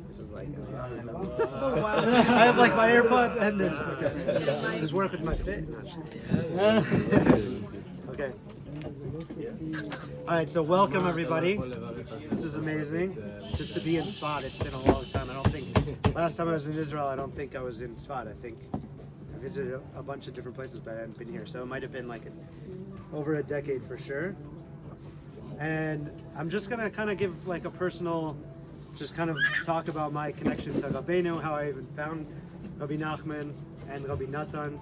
This is like, oh wow. I have like my AirPods and this. Okay. Just work with my fit. Okay. All right, so welcome everybody. This is amazing. Just to be in Tzfat, it's been a long time. I don't think, last time I was in Israel, I don't think I was in Tzfat. I think I visited a bunch of different places, but I hadn't been here. So it might have been like over a decade for sure. And I'm just gonna kind of give like a personal, just kind of talk about my connection to Rabbeinu, how I even found Rebbe Nachman and Rabbi Natan.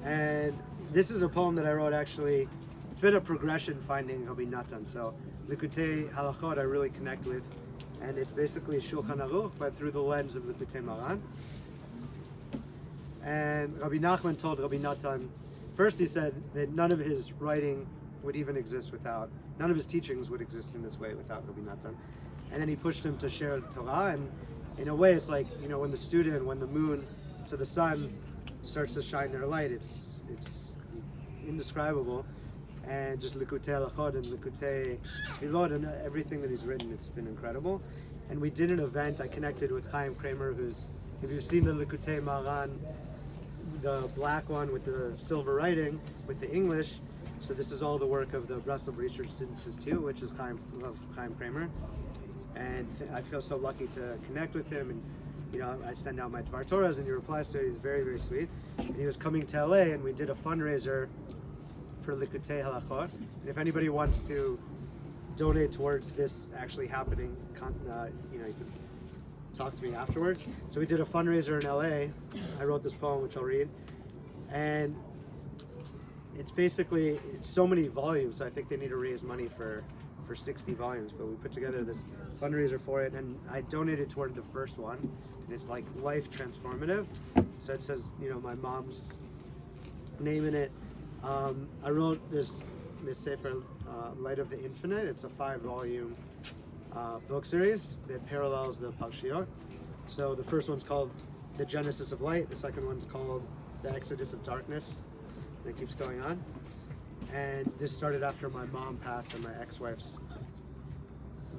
And this is a poem that I wrote actually. It's been a progression finding Rabbi Natan. So Likutei Halachot I really connect with, and it's basically Shulchan Aruch, but through the lens of Likutei Maran. And Rabbi Nachman told Rabbi Natan, first he said that none of his writing would even exist without, none of his teachings would exist in this way without Rabbi Natan. And then he pushed him to share Torah, and in a way it's like, you know, when the moon to the sun starts to shine their light, it's indescribable. And just Likutei Halachot and Likutei Tfilot and everything that he's written, it's been incredible. And we did an event, I connected with Chaim Kramer, who's, if you've seen the Likutei Maran, the black one with the silver writing, with the English, so this is all the work of the Breslov Research Institute, which is Chaim Kramer. And I feel so lucky to connect with him, and you know, I send out my Dvar Torahs and he replies to it. He's very, very sweet. And he was coming to LA, and we did a fundraiser for Likutei Halachot. And if anybody wants to donate towards this actually happening, you know, you can talk to me afterwards. So we did a fundraiser in LA. I wrote this poem, which I'll read. And it's basically, it's so many volumes, so I think they need to raise money for 60 volumes, but we put together this fundraiser for it, and I donated toward the first one, and it's like life transformative. So it says, you know, my mom's name in it. I wrote this Safar, Light of the Infinite. It's a 5-volume book series that parallels the Parshiot. So the first one's called The Genesis of Light, the second one's called The Exodus of Darkness, and it keeps going on. And this started after my mom passed, and my ex-wife's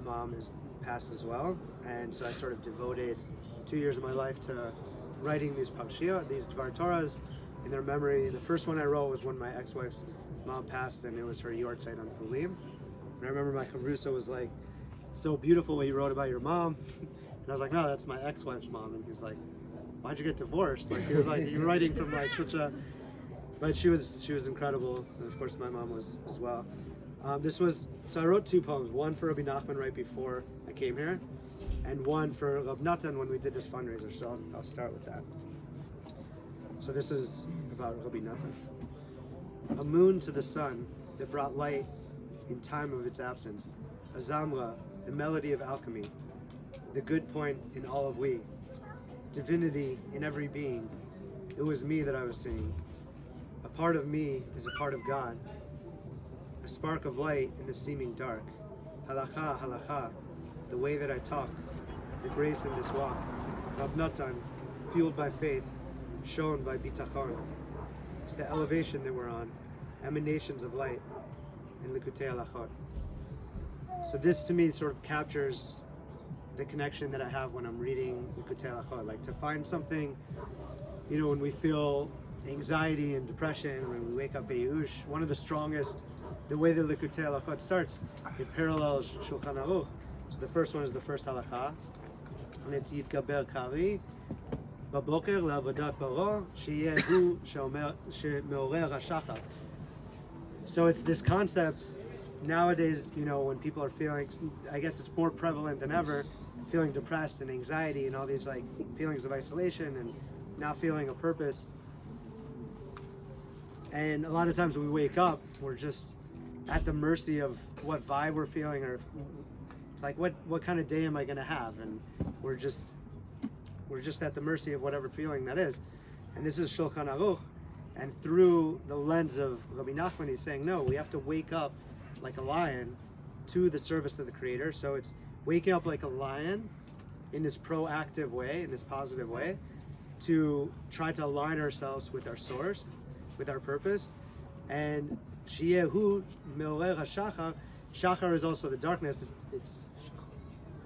mom is passed as well. And so I sort of devoted 2 years of my life to writing these Parshiot, these Dvar Torahs, in their memory. The first one I wrote was when my ex-wife's mom passed, and it was her yahrzeit on Pulim. And I remember my chavrusa was like, so beautiful what you wrote about your mom. And I was like, no, that's my ex-wife's mom. And he was like, why'd you get divorced? Like, he was like, you're writing from like such a, but she was incredible. And of course my mom was as well. So I wrote 2 poems, one for Rebbe Nachman right before I came here, and one for Reb Natan when we did this fundraiser. So I'll start with that. So this is about Rebbe Natan. A moon to the sun that brought light in time of its absence. A zamra, the melody of alchemy. The good point in all of we. Divinity in every being. It was me that I was singing. A part of me is a part of God. A spark of light in the seeming dark. Halacha, halacha, the way that I talk. The grace in this walk. Rab Natan, fueled by faith. Shown by bitachon. It's the elevation that we're on, emanations of light in Likutei Halachot. So this to me sort of captures the connection that I have when I'm reading Likutei Halachot. Like to find something, you know, when we feel anxiety and depression, when we wake up beyush, one of the strongest, the way that Likutei Halachot starts, it parallels Shulchan Aruch. So the first one is the first halakha, and it's Yitgaber Kari, בבוקר לעבודת פרעה, שיהיה הוא שמעורר השחר. So it's this concept nowadays, you know, when people are feeling, I guess it's more prevalent than ever, feeling depressed and anxiety and all these like feelings of isolation and not feeling a purpose. And a lot of times when we wake up, we're just at the mercy of what vibe we're feeling, or it's like, what kind of day am I going to have? And we're just at the mercy of whatever feeling that is. And this is Shulchan Aruch, and through the lens of Rabbi Nachman, he's saying, no, we have to wake up like a lion to the service of the Creator. So it's waking up like a lion in this proactive way, in this positive way, to try to align ourselves with our source, with our purpose. And Shiyehu Me'orer HaShachar, Shachar is also the darkness.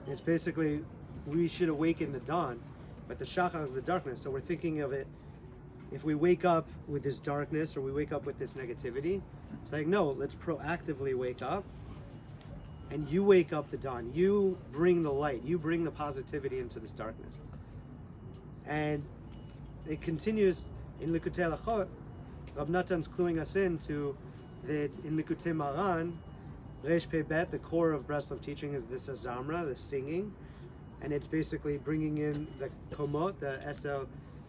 It's basically we should awaken the dawn, but the shachar is the darkness. So we're thinking of it, if we wake up with this darkness or we wake up with this negativity, it's like, no, let's proactively wake up, and you wake up the dawn. You bring the light. You bring the positivity into this darkness. And it continues in Likutei Halachot. Rabbi Natan's cluing us into that in Likutei Maran, Reish Pei Bet, the core of Breslov teaching is this azamra, the singing, and it's basically bringing in the komot, the esel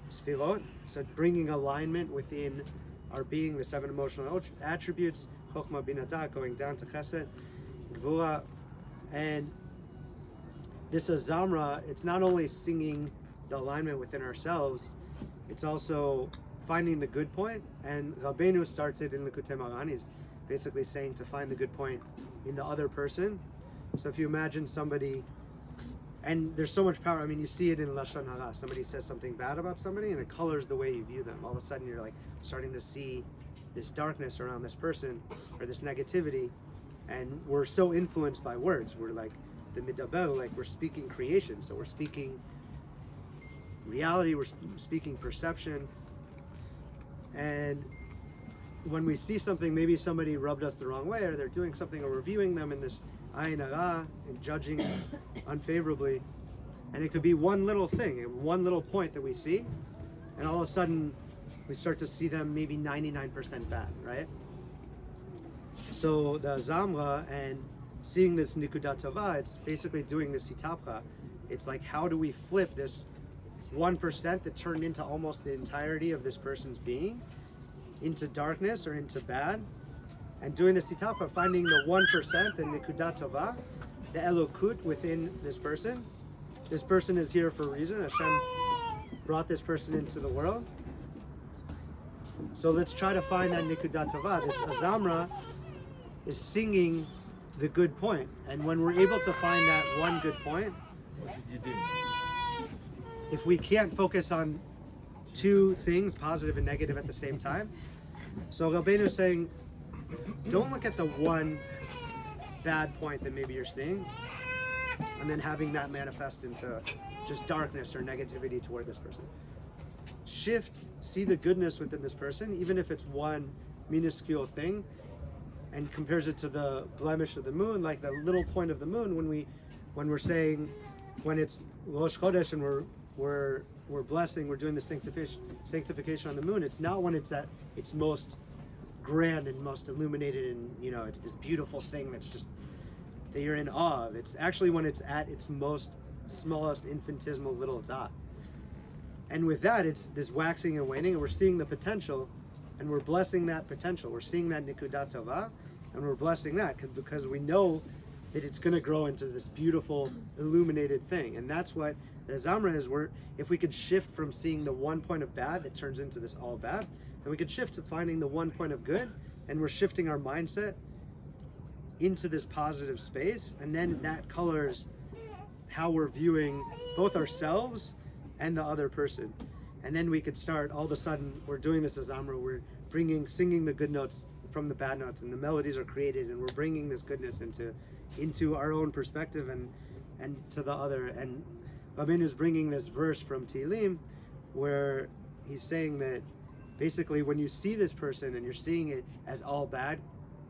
sfirot, so bringing alignment within our being, the 7 emotional attributes, Chokhmah Bina Dat, going down to Chesed, Gvura, and this azamra, it's not only singing the alignment within ourselves, it's also finding the good point, and Rabbeinu starts it in Likutei Maran. He's basically saying to find the good point in the other person. So if you imagine somebody, and there's so much power, I mean, you see it in Lashon Hara. Somebody says something bad about somebody and it colors the way you view them. All of a sudden you're like starting to see this darkness around this person or this negativity, and we're so influenced by words. We're like the midaber, like we're speaking creation, so we're speaking reality, we're speaking perception. And when we see something, maybe somebody rubbed us the wrong way, or they're doing something, or we're viewing them in this ayin hara and judging unfavorably, and it could be one little thing, one little point that we see, and all of a sudden we start to see them maybe 99% bad, right? So the zamra and seeing this nikudat tova, it's basically doing this hitapcha. It's like, how do we flip this 1% that turned into almost the entirety of this person's being into darkness or into bad, and doing the sitapa, finding the 1%, the nikudat tova, the elokut within this person. This person is here for a reason. Hashem brought this person into the world. So let's try to find that nikudat tova. This azamra is singing the good point, and when we're able to find that one good point, what did you do? If we can't focus on two things, positive and negative at the same time. So Rabbeinu is saying, don't look at the one bad point that maybe you're seeing and then having that manifest into just darkness or negativity toward this person. Shift, see the goodness within this person, even if it's one minuscule thing, and compares it to the blemish of the moon, like the little point of the moon when we're saying, when it's Rosh Chodesh and we're blessing, we're doing the sanctification on the moon. It's not when it's at its most grand and most illuminated, and it's this beautiful thing that's just that you're in awe of. It's actually when it's at its most smallest infinitesimal little dot. And with that, it's this waxing and waning, and we're seeing the potential, and we're blessing that potential. We're seeing that nikudat tova, and we're blessing that because we know that it's going to grow into this beautiful illuminated thing. And that's what the zamra is. If we could shift from seeing the one point of bad that turns into this all bad, and we could shift to finding the one point of good, and we're shifting our mindset into this positive space, and then that colors how we're viewing both ourselves and the other person. And then we could start, all of a sudden, we're doing this as zamra, we're singing the good notes from the bad notes, and the melodies are created, and we're bringing this goodness into our own perspective and to the other. And Rabbeinu is bringing this verse from Tehillim where he's saying that basically when you see this person and you're seeing it as all bad,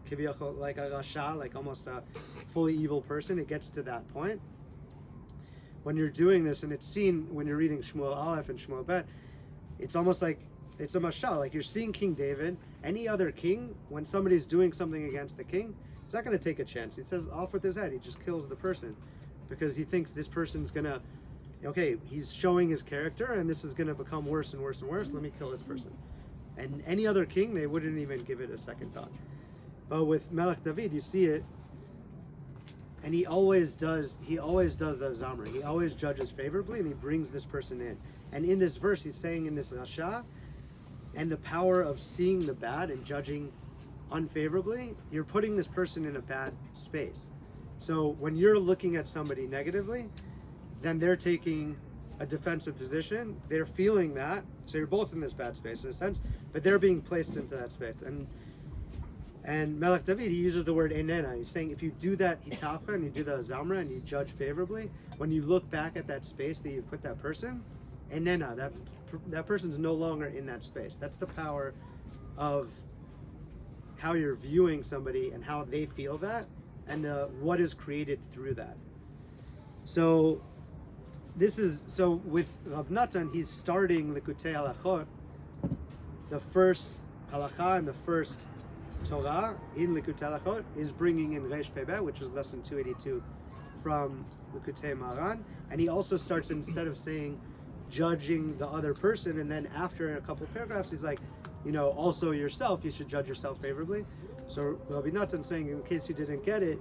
like a rasha, like almost a fully evil person, it gets to that point. When you're doing this, and it's seen when you're reading Shmuel Aleph and Shmuel Bet, it's almost like it's a mashal, like you're seeing King David. Any other king, when somebody's doing something against the king, he's not going to take a chance. He says, off with his head. He just kills the person because he thinks this person's going to, okay, he's showing his character and this is going to become worse and worse and worse. Let me kill this person. And any other king, they wouldn't even give it a second thought. But with Melech David, you see it, and he always does the zamra. He always judges favorably, and he brings this person in. And in this verse, he's saying in this rasha, and the power of seeing the bad and judging unfavorably, you're putting this person in a bad space. So when you're looking at somebody negatively, then they're taking a defensive position. They're feeling that. So you're both in this bad space in a sense, but they're being placed into that space. And And Melech David, he uses the word enena. He's saying if you do that hitapcha and you do the zamra and you judge favorably, when you look back at that space that you've put that person, enena, that person's no longer in that space. That's the power of how you're viewing somebody and how they feel that, and what is created through that. So with Rabbi Nachman, he's starting Likutei Halachot, the first halacha and the first Torah in Likutei Halachot is bringing in Reish Pebeh, which is lesson 282 from Likutei Maran, and he also starts, instead of saying judging the other person, and then after a couple paragraphs he's like, also yourself, you should judge yourself favorably. So Rabbi Nachman saying, in case you didn't get it,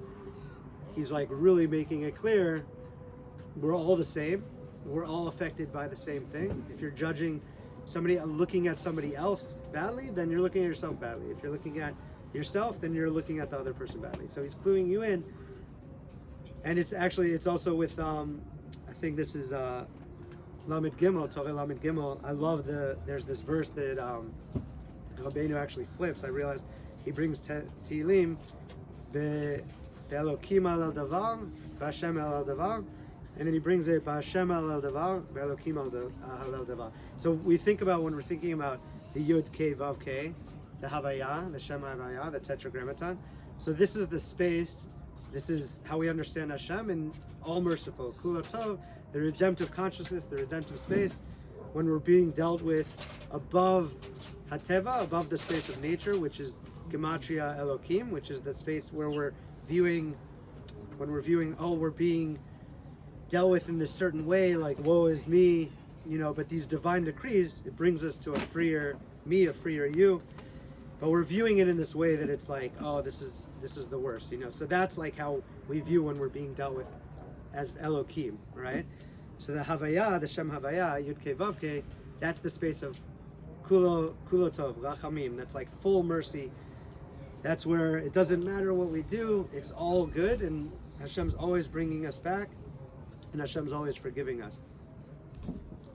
he's like really making it clear, we're all the same, we're all affected by the same thing. If you're judging somebody, looking at somebody else badly, then you're looking at yourself badly. If you're looking at yourself, then you're looking at the other person badly. So he's cluing you in, and it's also with I think this is Lamed Gimel, Torah Lamed Gimel. I love there's this verse that Rabbeinu actually flips. I realized he brings Tehillim, Be'elokim al davar, B'Hashem al davar, and then he brings it B'Hashem al davar, Be'elokim al davar. So we think about, when we're thinking about the Yud K Vav K, the Havaya, the Shem Havaya, the Tetragrammaton. So this is the space, this is how we understand Hashem, and all merciful, Kula Tov, the redemptive consciousness, the redemptive space, when we're being dealt with above Hateva, above the space of nature, which is Gematria Elokim, which is the space where we're viewing, we're being dealt with in this certain way, like woe is me, but these divine decrees, it brings us to a freer me, a freer you. But we're viewing it in this way that it's like, oh, this is the worst, So that's like how we view when we're being dealt with as Elokim, right? So the Havaya, the Shem Havaya, Yud Ke Vav Ke, that's the space of Kulo Tov, Rachamim. That's like full mercy. That's where it doesn't matter what we do, it's all good, and Hashem's always bringing us back, and Hashem's always forgiving us.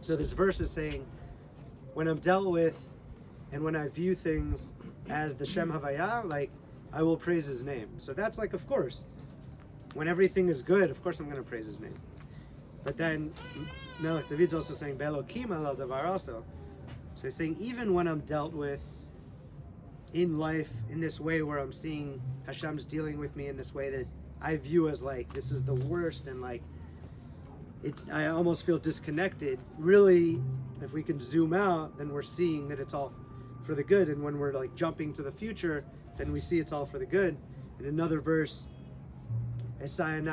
So this verse is saying, when I'm dealt with, and when I view things as the Shem Havaya, like, I will praise His name. So that's like, of course, when everything is good, of course I'm going to praise His name. But then Melech David's also saying Be'elokim al davar also. So he's saying, even when I'm dealt with in life in this way where I'm seeing Hashem's dealing with me in this way that I view as like, this is the worst, and like, I almost feel disconnected. Really, if we can zoom out, then we're seeing that it's all for the good. And when we're like jumping to the future, then we see it's all for the good. In another verse, it's like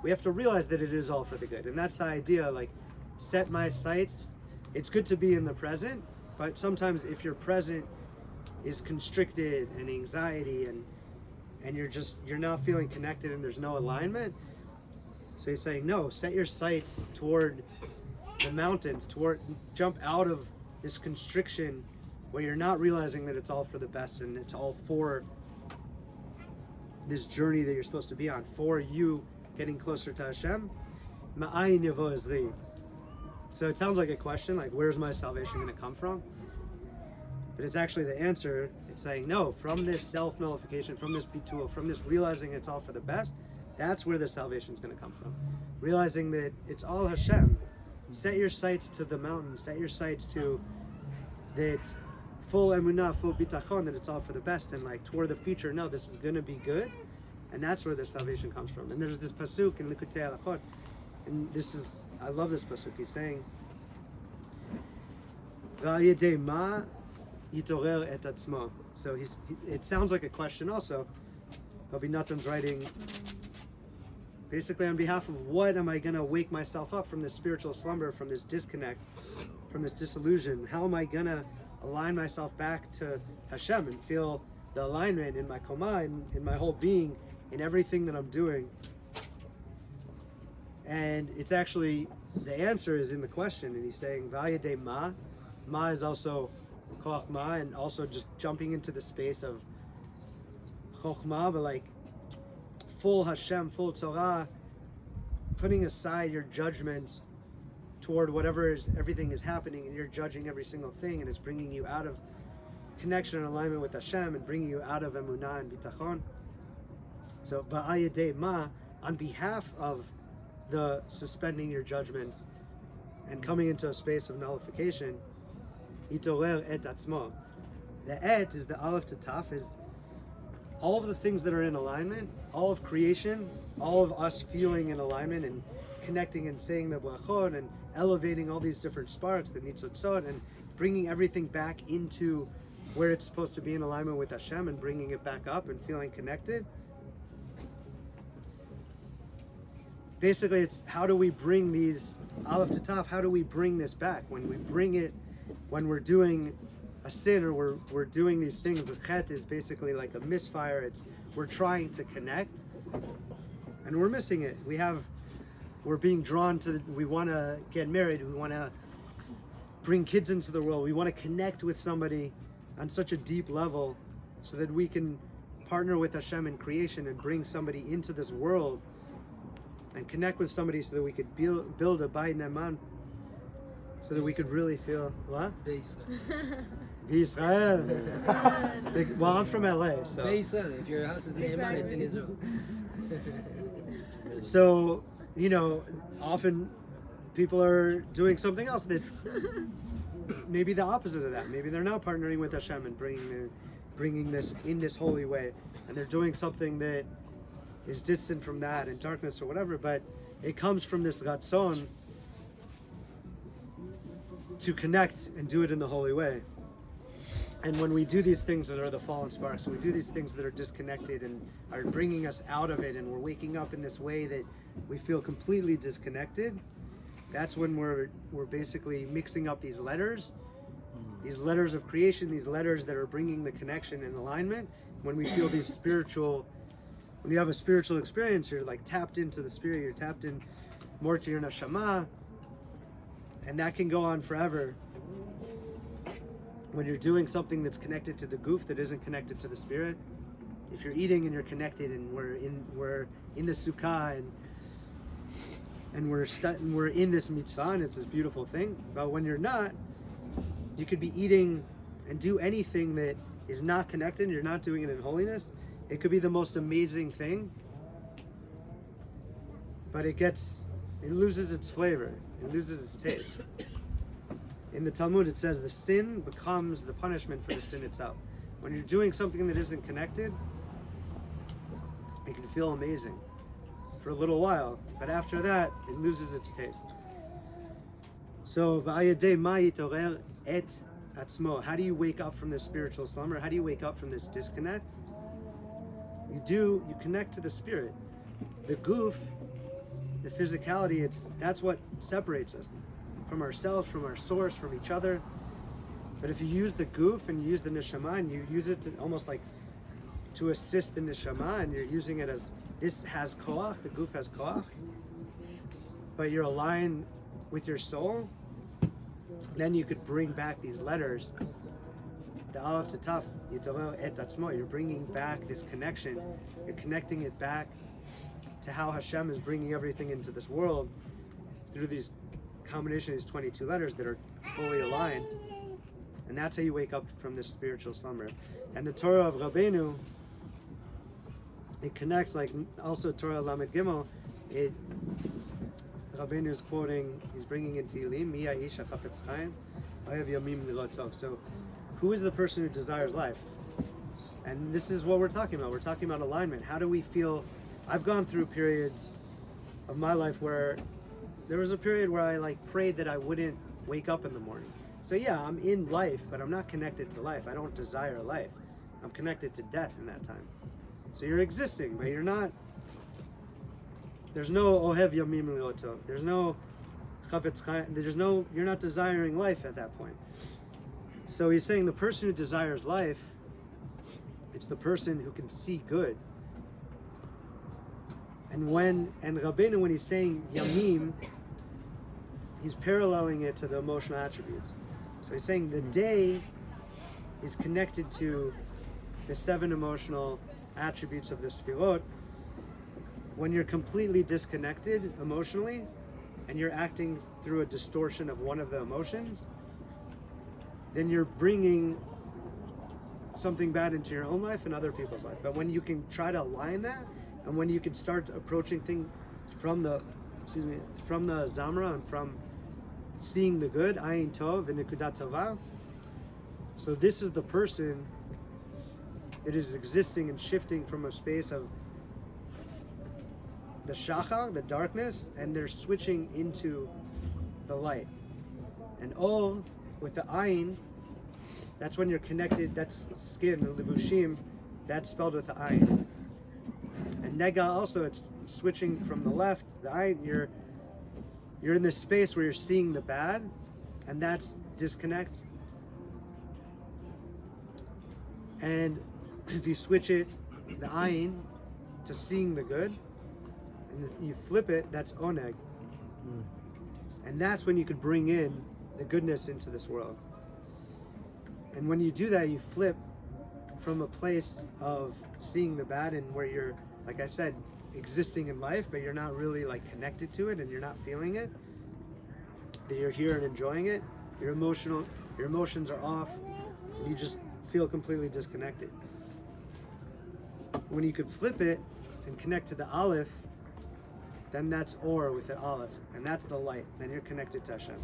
we have to realize that it is all for the good. And that's the idea, like, set my sights. It's good to be in the present, but sometimes if your present is constricted and anxiety and you're not feeling connected and there's no alignment, so he's saying, no, set your sights toward the mountains, jump out of this constriction where you're not realizing that it's all for the best and it's all for this journey that you're supposed to be on, for you getting closer to Hashem. Ma'ayin yavo ezri. So it sounds like a question, like, where's my salvation going to come from? But it's actually the answer. It's saying, no, from this self-nullification, from this bitul, from this realizing it's all for the best, that's where the salvation is going to come from. Realizing that it's all Hashem. Set your sights to the mountain. Set your sights to that full emunah, full bitachon, that it's all for the best, and like toward the future. No, this is going to be good, and that's where the salvation comes from. And there's this pasuk in Likutei Halachot, and I love this pasuk. He's saying, "V'al yedei ma yitorer et atzmo." So it sounds like a question also. Rabbi Nachman's writing, basically, on behalf of what am I going to wake myself up from this spiritual slumber, from this disconnect, from this disillusion? How am I going to align myself back to Hashem and feel the alignment in my koma, in my whole being, in everything that I'm doing? And it's actually, the answer is in the question, and he's saying, V'ayadei ma. Ma is also chokhmah, and also just jumping into the space of chokhmah, but like full Hashem, full Torah, putting aside your judgments toward everything is happening, and you're judging every single thing, and it's bringing you out of connection and alignment with Hashem and bringing you out of emunah and bitachon. So va'ayadei ma, on behalf of the suspending your judgments and coming into a space of nullification, itorer et atzmo. The et is the aleph to taf, is all of the things that are in alignment, all of creation, all of us feeling in alignment and connecting and saying the brachot and elevating all these different sparks, the nitzotzot, and bringing everything back into where it's supposed to be in alignment with Hashem and bringing it back up and feeling connected. Basically, it's how do we bring these aleph to taf, how do we bring this back? When we bring it, when we're doing a sin or we're doing these things, the chet is basically like a misfire. We're trying to connect and we're missing it. We're being drawn to, we want to get married, we want to bring kids into the world, we want to connect with somebody on such a deep level so that we can partner with Hashem in creation and bring somebody into this world and connect with somebody so that we could build a bayit ne'eman, so that we could really feel, what? Israel. Well, I'm from LA, so. Israel. If your house is ne'eman, it's in Israel. So, often people are doing something else that's maybe the opposite of that. Maybe they're not partnering with Hashem and bringing this in this holy way, and they're doing something that is distant from that in darkness or whatever. But it comes from this ratzon to connect and do it in the holy way. And when we do these things that are the fallen sparks, we do these things that are disconnected and are bringing us out of it, and we're waking up in this way that we feel completely disconnected, that's when we're basically mixing up these letters of creation, these letters that are bringing the connection and alignment. When we feel these when you have a spiritual experience, you're like tapped into the spirit, you're tapped in more to your neshama, and that can go on forever. When you're doing something that's connected to the goof that isn't connected to the spirit, if you're eating and you're connected, and we're in the sukkah and we're in this mitzvah and it's this beautiful thing. But when you're not, you could be eating and do anything that is not connected. You're not doing it in holiness. It could be the most amazing thing, but it loses its flavor. It loses its taste. In the Talmud, it says the sin becomes the punishment for the sin itself. When you're doing something that isn't connected, it can feel amazing for a little while, but after that, it loses its taste. So, v'ayadei ma yitorer et atzmo. How do you wake up from this spiritual slumber? How do you wake up from this disconnect? You connect to the spirit. The goof, the physicality, that's what separates us from ourselves, from our source, from each other. But if you use the goof and you use the neshama and you use it to almost like to assist the neshama, and you're using it as this has koach, the goof has koach, but you're aligned with your soul, then you could bring back these letters, the aleph to taf, et atzmo. You're bringing back this connection. You're connecting it back to how Hashem is bringing everything into this world through these combination of these 22 letters that are fully aligned. And that's how you wake up from this spiritual slumber. And the Torah of Rabbeinu, it connects, like also Torah Lamed Gimel, Rabbeinu is quoting, he's bringing in Tehillim, Mi ha'ish hachafetz chaim, ohev yamim lirot tov. So, who is the person who desires life? And this is what we're talking about. We're talking about alignment. How do we feel? I've gone through periods of my life where there was a period where I prayed that I wouldn't wake up in the morning. So yeah, I'm in life, but I'm not connected to life. I don't desire life. I'm connected to death in that time. So you're existing, but you're not. There's no ohev yamim lirot tov. There's no chafetz chaim. You're not desiring life at that point. So he's saying the person who desires life, it's the person who can see good. And Rabbeinu, when he's saying yamim, he's paralleling it to the emotional attributes. So he's saying the day is connected to the 7 emotional attributes of the sefirot. When you're completely disconnected emotionally, and you're acting through a distortion of one of the emotions, then you're bringing something bad into your own life and other people's life. But when you can try to align that, and when you can start approaching things from the zamra and from seeing the good, ayin tov and nekudat tova. So this is the person that is existing and shifting from a space of the shachar, the darkness, and they're switching into the light. And ol with the ayin, that's when you're connected, that's skin, the levushim, that's spelled with the ayin. And nega also, it's switching from the left, the ayin, you're in this space where you're seeing the bad, and that's disconnect. And if you switch it, the ayin, to seeing the good, and you flip it, that's oneg. And that's when you could bring in the goodness into this world. And when you do that, you flip from a place of seeing the bad and where you're, like I said, existing in life, but you're not really like connected to it and you're not feeling it. That you're here and enjoying it. Your emotions are off, and you just feel completely disconnected. When you could flip it and connect to the aleph, then that's or with the aleph, and that's the light. Then you're connected to Hashem.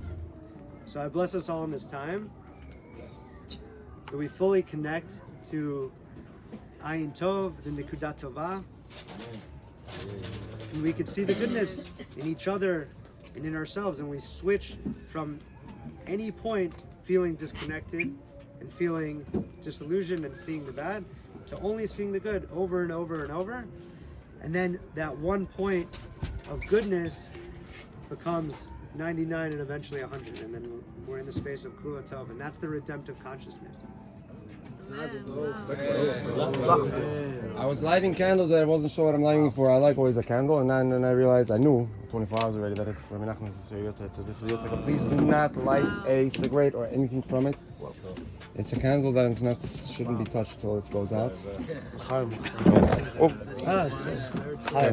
So I bless us all in this time. That we fully connect to ayin tov, the nekudat tova, and we can see the goodness in each other and in ourselves, and we switch from any point feeling disconnected and feeling disillusioned and seeing the bad to only seeing the good over and over and over. And then that one point of goodness becomes 99 and eventually 100, and then we're in the space of kula tov, and that's the redemptive consciousness. I was lighting candles and I wasn't sure what I'm lighting for. I like always a candle, and then I realized, I knew 24 hours already that it's rebbenachman. So this is yotzeka. Please do not light a cigarette or anything from it. It's a candle that is not shouldn't be touched till it goes out. Oh. Hi.